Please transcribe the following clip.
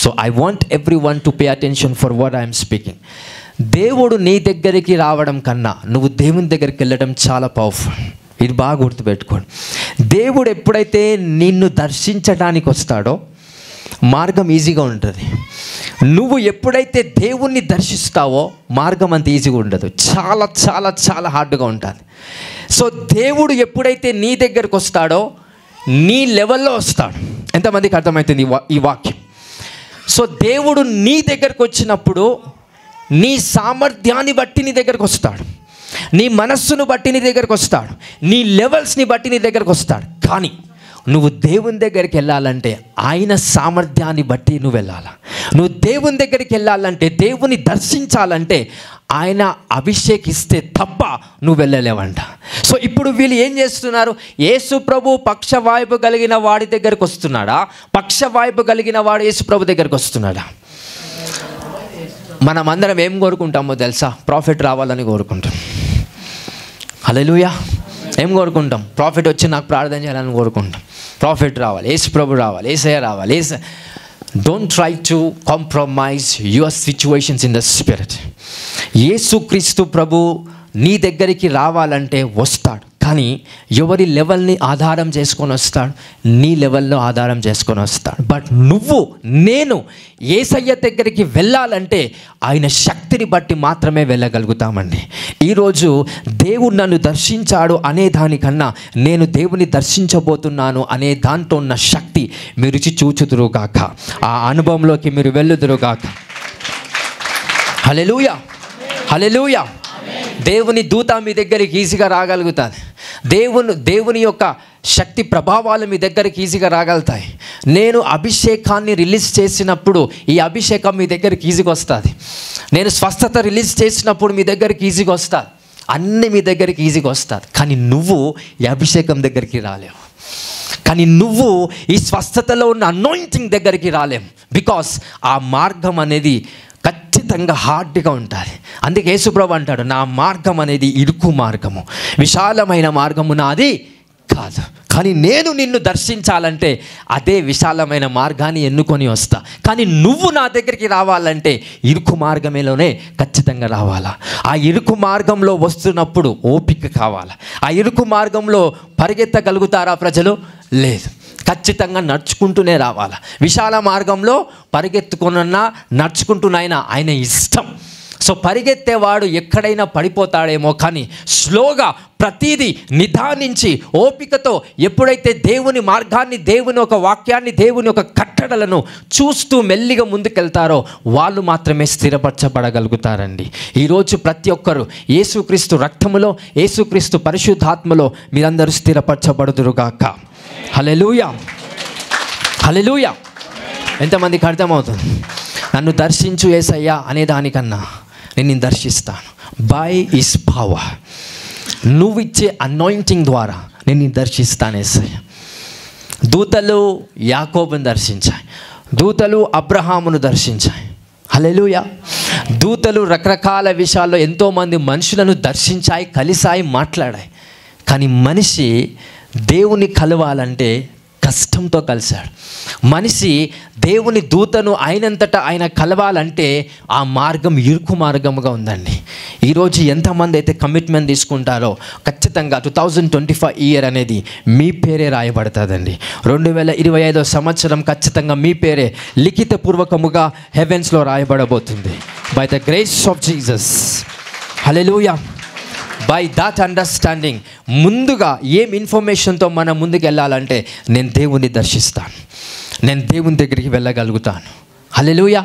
So I want every one to pay attention for what I'm speaking. దేవుడు నీ దగ్గరికి రావడం కన్నా నువ్వు దేవుని దగ్గరికి వెళ్ళడం చాలా పవర్ఫుల్. ఇది బాగా గుర్తుపెట్టుకోండి. దేవుడు ఎప్పుడైతే నిన్ను దర్శించడానికి వస్తాడో మార్గం ఈజీగా ఉంటుంది. నువ్వు ఎప్పుడైతే దేవుణ్ణి దర్శిస్తావో మార్గం అంత ఈజీగా ఉండదు, చాలా చాలా చాలా హార్డ్గా ఉంటుంది. సో దేవుడు ఎప్పుడైతే నీ దగ్గరకు వస్తాడో నీ లెవెల్లో వస్తాడు. ఎంతమందికి అర్థమవుతుంది ఈ వాక్యం? సో దేవుడు నీ దగ్గరకు వచ్చినప్పుడు నీ సామర్థ్యాన్ని బట్టి నీ దగ్గరకు వస్తాడు, నీ మనస్సును బట్టి నీ దగ్గరకు వస్తాడు, నీ లెవెల్స్ని బట్టి నీ దగ్గరకు వస్తాడు. కానీ నువ్వు దేవుని దగ్గరికి వెళ్ళాలంటే ఆయన సామర్థ్యాన్ని బట్టి నువ్వు వెళ్ళాలి. నువ్వు దేవుని దగ్గరికి వెళ్ళాలంటే, దేవుని దర్శించాలంటే ఆయన అభిషేకిస్తే తప్ప నువ్వు వెళ్ళలేవంట. సో ఇప్పుడు వీళ్ళు ఏం చేస్తున్నారు? యేసు ప్రభు పక్షవాయువు కలిగిన వాడి దగ్గరకు వస్తున్నాడా? పక్షవాయువు కలిగిన వాడు యేసు ప్రభు దగ్గరకు వస్తున్నాడా? మనం అందరం ఏం కోరుకుంటామో తెలుసా? ప్రాఫిట్ రావాలని కోరుకుంటాం. హల్లెలూయా. ఏం కోరుకుంటాం? ప్రాఫిట్ వచ్చి నాకు ప్రార్థన చేయాలని కోరుకుంటాం. ప్రాఫిట్ రావాలి, యేసు ప్రభు రావాలి, యేసయ్య రావాలి. Don't try to compromise your situations in the spirit. యేసుక్రీస్తు ప్రభు నీ దగ్గరికి రావాలంటే వస్తాడు, కానీ ఎవరి లెవెల్ని ఆధారం చేసుకొని వస్తాడు? నీ లెవెల్లో ఆధారం చేసుకొని వస్తాడు. బట్ నేను యేసయ్య దగ్గరికి వెళ్ళాలంటే ఆయన శక్తిని బట్టి మాత్రమే వెళ్ళగలుగుతామండి. ఈరోజు దేవుడు నన్ను దర్శించాడు అనే దానికన్నా నేను దేవుని దర్శించబోతున్నాను అనే దాంట్లో ఉన్న శక్తి మీరు చూచుదురుగాక, ఆ అనుభవంలోకి మీరు వెళ్ళుదురుగాక. హల్లెలూయా, హల్లెలూయా. దేవుని దూత మీ దగ్గరికి ఈజీగా రాగలుగుతుంది. దేవుని యొక్క శక్తి ప్రభావాలు మీ దగ్గరికి ఈజీగా రాగలుగుతాయి. నేను అభిషేకాన్ని రిలీజ్ చేసినప్పుడు ఈ అభిషేకం మీ దగ్గరికి ఈజీగా వస్తుంది. నేను స్వస్థత రిలీజ్ చేసినప్పుడు మీ దగ్గరికి ఈజీగా వస్తుంది. అన్నీ మీ దగ్గరికి ఈజీగా వస్తుంది. కానీ నువ్వు ఈ అభిషేకం దగ్గరికి రాలేవు. కానీ నువ్వు ఈ స్వస్థతలో ఉన్న అనాయింటింగ్ దగ్గరికి రాలేము. బికాస్ ఆ మార్గం అనేది ఖచ్చితంగా హార్డ్గా ఉంటుంది. అందుకే యేసుప్రభు అంటాడు, నా మార్గం అనేది ఇరుకు మార్గము, విశాలమైన మార్గము నాది కాదు. కానీ నేను నిన్ను దర్శించాలంటే అదే విశాలమైన మార్గాన్ని ఎన్నుకొని వస్తా. కానీ నువ్వు నా దగ్గరికి రావాలంటే ఇరుకు మార్గంలోనే ఖచ్చితంగా రావాలా. ఆ ఇరుకు మార్గంలో వస్తున్నప్పుడు ఓపిక కావాలా. ఆ ఇరుకు మార్గంలో పరిగెత్తగలుగుతారా ప్రజలు? లేదు, ఖచ్చితంగా నడుచుకుంటూనే రావాలా. విశాల మార్గంలో పరిగెత్తుకున్నా నడుచుకుంటూనైనా ఆయన ఇష్టం. సో పరిగెత్తేవాడు ఎక్కడైనా పడిపోతాడేమో, కానీ స్లోగా ప్రతీది నిదానించి ఓపికతో ఎప్పుడైతే దేవుని మార్గాన్ని, దేవుని ఒక వాక్యాన్ని, దేవుని ఒక కట్టడలను చూస్తూ మెల్లిగా ముందుకెళ్తారో వాళ్ళు మాత్రమే స్థిరపరచబడగలుగుతారండి. ఈరోజు ప్రతి ఒక్కరు యేసుక్రీస్తు రక్తములో, యేసుక్రీస్తు పరిశుద్ధాత్మలో మీరందరూ స్థిరపరచబడుదురుగాక. హల్లెలూయా, హల్లెలూయా. ఎంతమందికి అర్థమవుతుంది? నన్ను దర్శించు యేసయ్యా అనే దానికన్నా నేను దర్శిస్తాను బై హిస్ పవర్. నువ్వు ఇచ్చే అనాయింటింగ్ ద్వారా నేను దర్శిస్తాను యేసయ్య. దూతలు యాకోబుని దర్శించాయి, దూతలు అబ్రహామును దర్శించాయి. హల్లెలూయా. దూతలు రకరకాల విషయాల్లో ఎంతోమంది మనుషులను దర్శించాయి, కలిసాయి, మాట్లాడాయి. కానీ మనిషి దేవుని కలవాలంటే కష్టంతో కలిశాడు. మనిషి దేవుని దూతను అయినంతటా ఆయన కలవాలంటే ఆ మార్గం ఇరుకు మార్గముగా ఉందండి. ఈరోజు ఎంతమంది అయితే కమిట్మెంట్ తీసుకుంటారో ఖచ్చితంగా 2025 ఇయర్ అనేది మీ పేరే రాయబడుతుందండి. 2025 సంవత్సరం ఖచ్చితంగా మీ పేరే లిఖితపూర్వకముగా హెవెన్స్లో రాయబడబోతుంది by the grace of Jesus. Hallelujah. By that understanding ముందుగా ఏం ఇన్ఫర్మేషన్తో మనం ముందుకు వెళ్ళాలంటే నేను దేవుని దర్శిస్తాను, నేను దేవుని దగ్గరికి వెళ్ళగలుగుతాను. హల్లెలూయా.